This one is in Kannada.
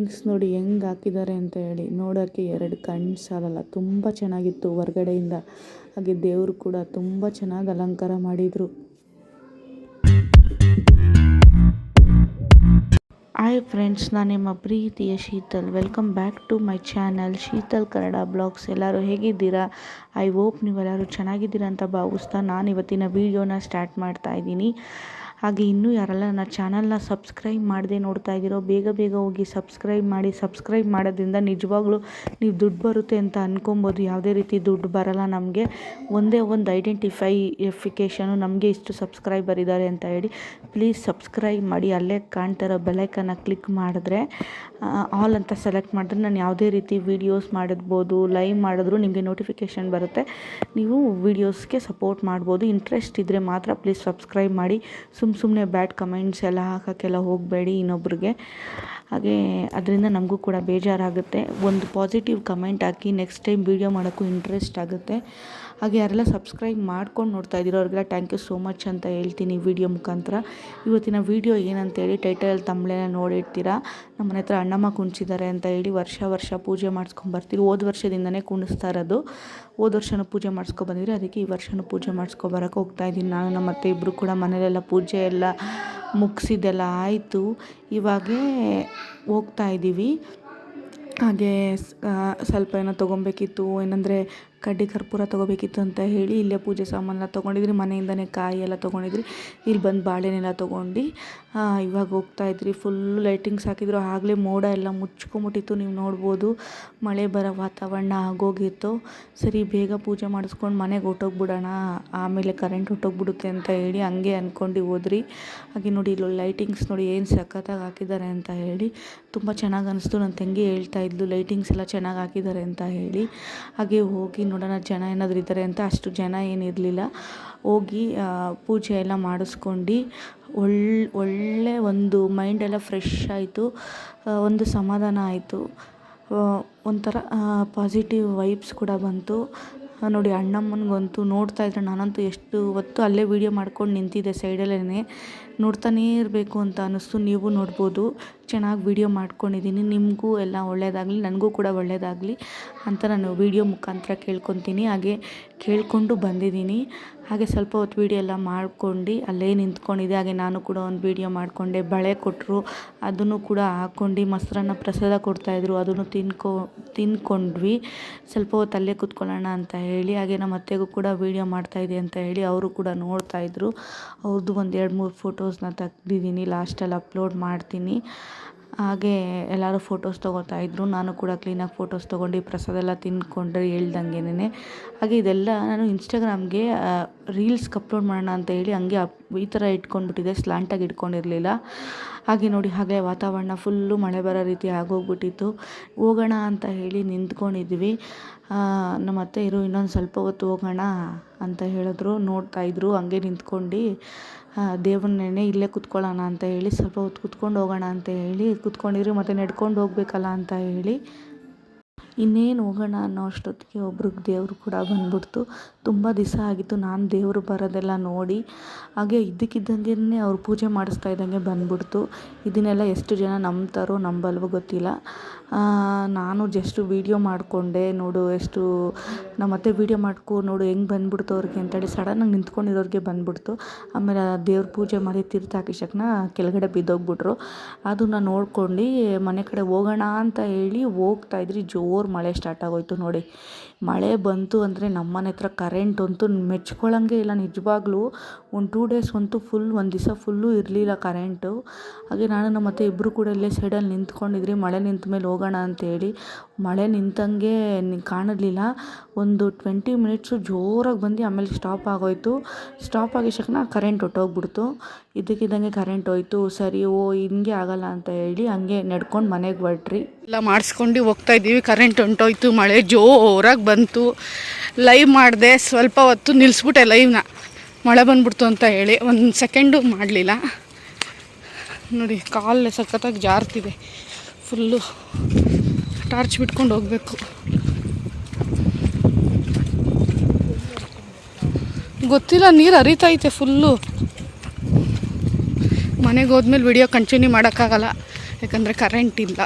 ಲೈಟಿಂಗ್ಸ್ ನೋಡಿ ಹೆಂಗೆ ಹಾಕಿದ್ದಾರೆ ಅಂತ ಹೇಳಿ, ನೋಡೋಕ್ಕೆ ಎರಡು ಕಣ್ಣು ಸಾಲಲ್ಲ. ತುಂಬ ಚೆನ್ನಾಗಿತ್ತು ಹೊರಗಡೆಯಿಂದ. ಹಾಗೆ ದೇವರು ಕೂಡ ತುಂಬ ಚೆನ್ನಾಗಿ ಅಲಂಕಾರ ಮಾಡಿದರು. ಹಾಯ್ ಫ್ರೆಂಡ್ಸ್, ನಾನು ನಿಮ್ಮ ಪ್ರೀತಿಯ Sheetal. Welcome back to my channel Sheetal Kannada blogs. ಎಲ್ಲರೂ ಹೇಗಿದ್ದೀರಾ? ಐ ಹೋಪ್ ನೀವೆಲ್ಲರೂ ಚೆನ್ನಾಗಿದ್ದೀರಾ ಅಂತ ಭಾವಿಸ್ತಾ ನಾನು ಇವತ್ತಿನ ವೀಡಿಯೋನ ಸ್ಟಾರ್ಟ್ ಮಾಡ್ತಾ ಇದ್ದೀನಿ. ಹಾಗೆ ಇನ್ನೂ ಯಾರೆಲ್ಲ ನನ್ನ ಚಾನಲ್ನ ಸಬ್ಸ್ಕ್ರೈಬ್ ಮಾಡದೆ ನೋಡ್ತಾ ಇದ್ದೀರೋ ಬೇಗ ಬೇಗ ಹೋಗಿ ಸಬ್ಸ್ಕ್ರೈಬ್ ಮಾಡಿ. ಸಬ್ಸ್ಕ್ರೈಬ್ ಮಾಡೋದ್ರಿಂದ ನಿಜವಾಗ್ಲೂ ನೀವು ದುಡ್ಡು ಬರುತ್ತೆ ಅಂತ ಅಂದ್ಕೊಬೋದು. ಯಾವುದೇ ರೀತಿ ದುಡ್ಡು ಬರಲ್ಲ ನಮಗೆ. ಒಂದೇ ಒಂದು ಐಡೆಂಟಿಫಿಕೇಷನು ನಮಗೆ ಇಷ್ಟು ಸಬ್ಸ್ಕ್ರೈಬರ್ ಇದ್ದಾರೆ ಅಂತ ಹೇಳಿ. ಪ್ಲೀಸ್ ಸಬ್ಸ್ಕ್ರೈಬ್ ಮಾಡಿ. ಅಲ್ಲೇ ಕಾಣ್ತಿರೋ ಬೆಲೈಕನ್ನ ಕ್ಲಿಕ್ ಮಾಡಿದ್ರೆ ಆಲ್ ಅಂತ ಸೆಲೆಕ್ಟ್ ಮಾಡಿದ್ರೆ ನಾನು ಯಾವುದೇ ರೀತಿ ವೀಡಿಯೋಸ್ ಮಾಡಿರ್ಬೋದು, ಲೈವ್ ಮಾಡಿದ್ರು ನಿಮಗೆ ನೋಟಿಫಿಕೇಷನ್ ಬರುತ್ತೆ. ನೀವು ವೀಡಿಯೋಸ್ಗೆ ಸಪೋರ್ಟ್ ಮಾಡ್ಬೋದು. ಇಂಟ್ರೆಸ್ಟ್ ಇದ್ದರೆ ಮಾತ್ರ ಪ್ಲೀಸ್ ಸಬ್ಸ್ಕ್ರೈಬ್ ಮಾಡಿ. ಸುಮ್ಮನೆ ಬ್ಯಾಡ್ ಕಮೆಂಟ್ಸ್ ಎಲ್ಲ ಹಾಕೋಕ್ಕೆಲ್ಲ ಹೋಗಬೇಡಿ ಇನ್ನೊಬ್ರಿಗೆ. ಹಾಗೆ ಅದರಿಂದ ನಮಗೂ ಕೂಡ ಬೇಜಾರಾಗುತ್ತೆ. ಒಂದು ಪಾಸಿಟಿವ್ ಕಮೆಂಟ್ ಹಾಕಿ, ನೆಕ್ಸ್ಟ್ ಟೈಮ್ ವೀಡಿಯೋ ಮಾಡೋಕ್ಕೂ ಇಂಟ್ರೆಸ್ಟ್ ಆಗುತ್ತೆ. ಹಾಗೆ ಯಾರೆಲ್ಲ ಸಬ್ಸ್ಕ್ರೈಬ್ ಮಾಡ್ಕೊಂಡು ನೋಡ್ತಾ ಇದ್ದೀರೋ ಅವ್ರಿಗೆಲ್ಲ ಥ್ಯಾಂಕ್ ಯು ಸೋ ಮಚ್ ಅಂತ ಹೇಳ್ತೀನಿ ವಿಡಿಯೋ ಮುಖಾಂತರ. ಇವತ್ತಿನ ವೀಡಿಯೋ ಏನಂತೇಳಿ ಟೈಟಲ್ ತಮ್ಮಳೆನ ನೋಡಿರ್ತೀರ. ನಮ್ಮ ಮನೆ ಹತ್ರ ಅಣ್ಣಮ್ಮ ಕುಣಿಸಿದ್ದಾರೆ ಅಂತ ಹೇಳಿ ವರ್ಷ ಪೂಜೆ ಮಾಡಿಸ್ಕೊಂಬರ್ತೀವಿ. ಹೋದ ವರ್ಷದಿಂದನೇ ಕುಣಿಸ್ತಾ ಇರೋದು. ಹೋದ ವರ್ಷನೂ ಪೂಜೆ ಮಾಡಿಸ್ಕೊಬಂದಿದ್ರೆ, ಅದಕ್ಕೆ ಈ ವರ್ಷವೂ ಪೂಜೆ ಮಾಡಿಸ್ಕೊಬರೋಕೆ ಹೋಗ್ತಾಯಿದ್ದೀನಿ. ನಾನು ನಮ್ಮ ಅತ್ತೆ ಇಬ್ಬರು ಕೂಡ ಮನೇಲೆಲ್ಲ ಪೂಜೆ ಎಲ್ಲ ಮುಗಿಸಿದ್ದೆಲ್ಲ ಆಯಿತು. ಇವಾಗೇ ಹೋಗ್ತಾಯಿದ್ದೀವಿ. ಹಾಗೆ ಸ್ವಲ್ಪ ಏನೋ ತೊಗೊಬೇಕಿತ್ತು, ಏನಂದರೆ ಕಡ್ಡಿ ಕರ್ಪೂರ ತೊಗೋಬೇಕಿತ್ತು ಅಂತ ಹೇಳಿ ಇಲ್ಲೇ ಪೂಜೆ ಸಾಮಾನೆಲ್ಲ ತೊಗೊಂಡಿದ್ರಿ. ಮನೆಯಿಂದನೇ ಕಾಯಿ ಎಲ್ಲ ತೊಗೊಂಡಿದ್ರಿ. ಇಲ್ಲಿ ಬಂದು ಬಾಳೆನೆಲ್ಲ ತೊಗೊಂಡು ಇವಾಗ ಹೋಗ್ತಾಯಿದ್ರಿ. ಫುಲ್ಲು ಲೈಟಿಂಗ್ಸ್ ಹಾಕಿದ್ರು. ಆಗಲೇ ಮೋಡ ಎಲ್ಲ ಮುಚ್ಕೊಂಬಿಟ್ಟಿತ್ತು, ನೀವು ನೋಡ್ಬೋದು. ಮಳೆ ಬರೋ ವಾತಾವರಣ ಆಗೋಗಿತ್ತು. ಸರಿ ಬೇಗ ಪೂಜೆ ಮಾಡಿಸ್ಕೊಂಡು ಮನೆಗೆ ಹೊಟ್ಟೋಗ್ಬಿಡೋಣ, ಆಮೇಲೆ ಕರೆಂಟ್ ಹೊಟ್ಟೋಗ್ಬಿಡುತ್ತೆ ಅಂತ ಹೇಳಿ ಹಂಗೆ ಅಂದ್ಕೊಂಡು ಹೋದ್ರಿ. ಹಾಗೆ ನೋಡಿ ಇಲ್ಲಿ ಲೈಟಿಂಗ್ಸ್ ನೋಡಿ ಏನು ಸಖತ್ತಾಗಿ ಹಾಕಿದ್ದಾರೆ ಅಂತ ಹೇಳಿ. ತುಂಬ ಚೆನ್ನಾಗಿ ಅನಿಸ್ತು. ನನ್ನ ತಂಗಿ ಹೇಳ್ತಾ ಇದ್ಲು ಲೈಟಿಂಗ್ಸ್ ಎಲ್ಲ ಚೆನ್ನಾಗಿ ಹಾಕಿದ್ದಾರೆ ಅಂತ ಹೇಳಿ. ಹಾಗೆ ಹೋಗಿ ನೋಡೋಣ ಜನ ಏನಾದರೂ ಇದ್ದಾರೆ ಅಂತ. ಅಷ್ಟು ಜನ ಏನಿರಲಿಲ್ಲ. ಹೋಗಿ ಪೂಜೆ ಎಲ್ಲ ಮಾಡಿಸ್ಕೊಂಡು ಒಳ್ಳೆ ಒಂದು ಮೈಂಡೆಲ್ಲ ಫ್ರೆಶ್ ಆಯಿತು. ಒಂದು ಸಮಾಧಾನ ಆಯಿತು. ಒಂಥರ ಪಾಸಿಟಿವ್ ವೈಬ್ಸ್ ಕೂಡ ಬಂತು. ನೋಡಿ ಅಣ್ಣಮ್ಮನಿಗಂತೂ ನೋಡ್ತಾ ಇದ್ರೆ ನಾನಂತೂ ಎಷ್ಟು ಹೊತ್ತು ಅಲ್ಲೇ ವೀಡಿಯೋ ಮಾಡ್ಕೊಂಡು ನಿಂತಿದ್ದೆ ಸೈಡಲ್ಲೇ. ನೋಡ್ತಾನೇ ಇರಬೇಕು ಅಂತ ಅನ್ನಿಸ್ತು. ನೀವು ನೋಡ್ಬೋದು, ಚೆನ್ನಾಗಿ ವೀಡಿಯೋ ಮಾಡ್ಕೊಂಡಿದ್ದೀನಿ. ನಿಮಗೂ ಎಲ್ಲ ಒಳ್ಳೆಯದಾಗಲಿ, ನನಗೂ ಕೂಡ ಒಳ್ಳೆಯದಾಗಲಿ ಅಂತ ನಾನು ವೀಡಿಯೋ ಮುಖಾಂತರ ಕೇಳ್ಕೊತೀನಿ. ಹಾಗೆ ಕೇಳಿಕೊಂಡು ಬಂದಿದ್ದೀನಿ. ಹಾಗೆ ಸ್ವಲ್ಪ ಹೊತ್ತು ವೀಡಿಯೋ ಎಲ್ಲ ಮಾಡ್ಕೊಂಡು ಅಲ್ಲೇ ನಿಂತ್ಕೊಂಡಿದ್ದೆ. ಹಾಗೆ ನಾನು ಕೂಡ ಒಂದು ವೀಡಿಯೋ ಮಾಡಿಕೊಂಡೆ. ಬಳೆ ಕೊಟ್ಟರು, ಅದನ್ನು ಕೂಡ ಹಾಕ್ಕೊಂಡು ಮೊಸರನ್ನ ಪ್ರಸಾದ ಕೊಡ್ತಾಯಿದ್ರು, ಅದನ್ನು ತಿಂದ್ಕೊಂಡ್ವಿ. ಸ್ವಲ್ಪ ಹೊತ್ತು ಅಲ್ಲೇ ಕೂತ್ಕೊಳ್ಳೋಣ ಅಂತ ಹೇಳಿ. ಹಾಗೆ ನಮ್ಮ ಅತ್ತೆಗೂ ಕೂಡ ವೀಡಿಯೋ ಮಾಡ್ತಾಯಿದ್ದೆ ಅಂತ ಹೇಳಿ ಅವರು ಕೂಡ ನೋಡ್ತಾಯಿದ್ರು. ಅವ್ರದ್ದು ಒಂದು 2-3 ಫೋಟೋಸ್ನ ತೆಗ್ದಿದ್ದೀನಿ, ಲಾಸ್ಟಲ್ಲಿ ಅಪ್ಲೋಡ್ ಮಾಡ್ತೀನಿ. ಹಾಗೆ ಎಲ್ಲರೂ ಫೋಟೋಸ್ ತೊಗೋತಾಯಿದ್ರು. ನಾನು ಕೂಡ ಕ್ಲೀನಾಗಿ ಫೋಟೋಸ್ ತೊಗೊಂಡು ಪ್ರಸಾದ ಎಲ್ಲ ತಿಂದ್ಕೊಂಡ್ರೆ ಹೇಳ್ದಂಗೆನೇ. ಹಾಗೆ ಇದೆಲ್ಲ ನಾನು ಇನ್ಸ್ಟಾಗ್ರಾಮ್ಗೆ ರೀಲ್ಸ್ಗೆ ಅಪ್ಲೋಡ್ ಮಾಡೋಣ ಅಂತ ಹೇಳಿ ಹಂಗೆ ಈ ಥರ ಇಟ್ಕೊಂಡ್ಬಿಟ್ಟಿದ್ದೆ, ಸ್ಲ್ಯಾಂಟಾಗಿ ಇಟ್ಕೊಂಡಿರಲಿಲ್ಲ. ಹಾಗೆ ನೋಡಿ, ಹಾಗೆ ವಾತಾವರಣ ಫುಲ್ಲು ಮಳೆ ಬರೋ ರೀತಿ ಆಗೋಗ್ಬಿಟ್ಟಿತ್ತು. ಹೋಗೋಣ ಅಂತ ಹೇಳಿ ನಿಂತ್ಕೊಂಡಿದ್ವಿ. ನಮ್ಮ ಅತ್ತೆ ಇನ್ನೊಂದು ಸ್ವಲ್ಪ ಹೊತ್ತು ಹೋಗೋಣ ಅಂತ ಹೇಳಿದ್ರು. ನೋಡ್ತಾಯಿದ್ರು. ಹಂಗೆ ನಿಂತ್ಕೊಂಡು ದೇವ್ರನ್ನೇ ಇಲ್ಲೇ ಕುತ್ಕೊಳ್ಳೋಣ ಅಂತ ಹೇಳಿ ಸ್ವಲ್ಪ ಹೊತ್ತು ಕುತ್ಕೊಂಡು ಹೋಗೋಣ ಅಂತ ಹೇಳಿ ಕುತ್ಕೊಂಡಿದ್ರು. ಮತ್ತು ನಡ್ಕೊಂಡು ಹೋಗ್ಬೇಕಲ್ಲ ಅಂತ ಹೇಳಿ ಇನ್ನೇನು ಹೋಗೋಣ ಅನ್ನೋ ಅಷ್ಟೊತ್ತಿಗೆ ಒಬ್ರಿಗೆ ದೇವರು ಕೂಡ ಬಂದ್ಬಿಡ್ತು. ತುಂಬ ದಿವಸ ಆಗಿತ್ತು ನಾನು ದೇವರು ಬರೋದೆಲ್ಲ ನೋಡಿ. ಹಾಗೆ ಇದ್ದಕ್ಕಿದ್ದಂಗೆ ಅವ್ರು ಪೂಜೆ ಮಾಡಿಸ್ತಾ ಇದ್ದಂಗೆ ಬಂದ್ಬಿಡ್ತು. ಇದನ್ನೆಲ್ಲ ಎಷ್ಟು ಜನ ನಂಬ್ತಾರೋ ನಂಬಲ್ವೋ ಗೊತ್ತಿಲ್ಲ. ನಾನು ಜಸ್ಟ್ ವೀಡಿಯೋ ಮಾಡಿಕೊಂಡೆ. ನೋಡು ಎಷ್ಟು ನಮ್ಮತ್ತೆ ವೀಡಿಯೋ ನೋಡು ಹೆಂಗೆ ಬಂದ್ಬಿಡ್ತು ಅವ್ರಿಗೆ ಅಂತೇಳಿ. ಸಡನ್ನಾಗಿ ನಿಂತ್ಕೊಂಡಿರೋರಿಗೆ ಬಂದ್ಬಿಡ್ತು. ಆಮೇಲೆ ದೇವ್ರ ಪೂಜೆ ಮಾಡಿ ತೀರ್ಥ ಹಾಕಿಸಕ್ನ ಕೆಳಗಡೆ ಬಿದ್ದೋಗ್ಬಿಟ್ರು. ಅದನ್ನು ನೋಡ್ಕೊಂಡು ಮನೆ ಕಡೆ ಹೋಗೋಣ ಅಂತ ಹೇಳಿ ಹೋಗ್ತಾಯಿದ್ರಿ. ಜೋರು ಮಳೆ ಸ್ಟಾರ್ಟ್ ಆಗೋಯ್ತು. ನೋಡಿ ಮಳೆ ಬಂತು ಅಂದರೆ ನಮ್ಮನೆ ಹತ್ರ ಕರೆಂಟ್ ಅಂತೂ ಮೆಚ್ಕೊಳ್ಳೋಂಗೆ ಇಲ್ಲ ನಿಜವಾಗ್ಲೂ. ಒಂದು 2 ಡೇಸ್ ಅಂತೂ ಒಂದು ದಿವಸ ಫುಲ್ಲು ಇರಲಿಲ್ಲ ಕರೆಂಟು. ಹಾಗೆ ನಾನು ನಮ್ಮ ಅತ್ತೆ ಇಬ್ಬರು ಕೂಡ ಇಲ್ಲೇ ಸೈಡಲ್ಲಿ ನಿಂತ್ಕೊಂಡಿದ್ರಿ. ಮಳೆ ನಿಂತ ಮೇಲೆ ಹೋಗೋಣ ಅಂತೇಳಿ. ಮಳೆ ನಿಂತಂಗೆ ಕಾಣಲಿಲ್ಲ. ಒಂದು 20 ಮಿನಿಟ್ಸು ಜೋರಾಗಿ ಬಂದು ಆಮೇಲೆ ಸ್ಟಾಪ್ ಆಗೋಯ್ತು. ಸ್ಟಾಪ್ ಆಗಿಸಕ್ನ ಕರೆಂಟ್ ಹೊಟ್ಟೋಗ್ಬಿಡ್ತು. ಇದ್ದಕ್ಕಿದ್ದಂಗೆ ಕರೆಂಟ್ ಹೋಯ್ತು. ಸರಿ ಹಿಂಗೆ ಆಗಲ್ಲ ಅಂತ ಹೇಳಿ ಹಂಗೆ ನಡ್ಕೊಂಡು ಮನೆಗೆ ಹೊರಟ್ರಿ. ಎಲ್ಲ ಮಾಡಿಸ್ಕೊಂಡು ಹೋಗ್ತಾಯಿದ್ದೀವಿ. ಕರೆಂಟ್ ಹೊಂಟೋಯ್ತು. ಮಳೆ ಜೋರಾಗಿ ಬಂತು. ಲೈವ್ ಮಾಡಿದೆ, ಸ್ವಲ್ಪ ಹೊತ್ತು ನಿಲ್ಲಿಸ್ಬಿಟ್ಟೆ ಲೈವ್ನ, ಮಳೆ ಬಂದ್ಬಿಡ್ತು ಅಂತ ಹೇಳಿ. 1 ಸೆಕೆಂಡು ಮಾಡಲಿಲ್ಲ. ನೋಡಿ ಕಾಲು ಸಖತ್ತಾಗಿ ಜಾರ್ತಿದೆ. ಫುಲ್ಲು ಟಾರ್ಚ್ ಬಿಟ್ಕೊಂಡು ಹೋಗಬೇಕು. ಗೊತ್ತಿಲ್ಲ, ನೀರು ಹರಿತೈತೆ ಫುಲ್ಲು. ಮನೆಗೆ ಹೋದ್ಮೇಲೆ ವಿಡಿಯೋ ಕಂಟಿನ್ಯೂ ಮಾಡೋಕ್ಕಾಗಲ್ಲ, ಯಾಕಂದರೆ ಕರೆಂಟ್ ಇಲ್ಲ.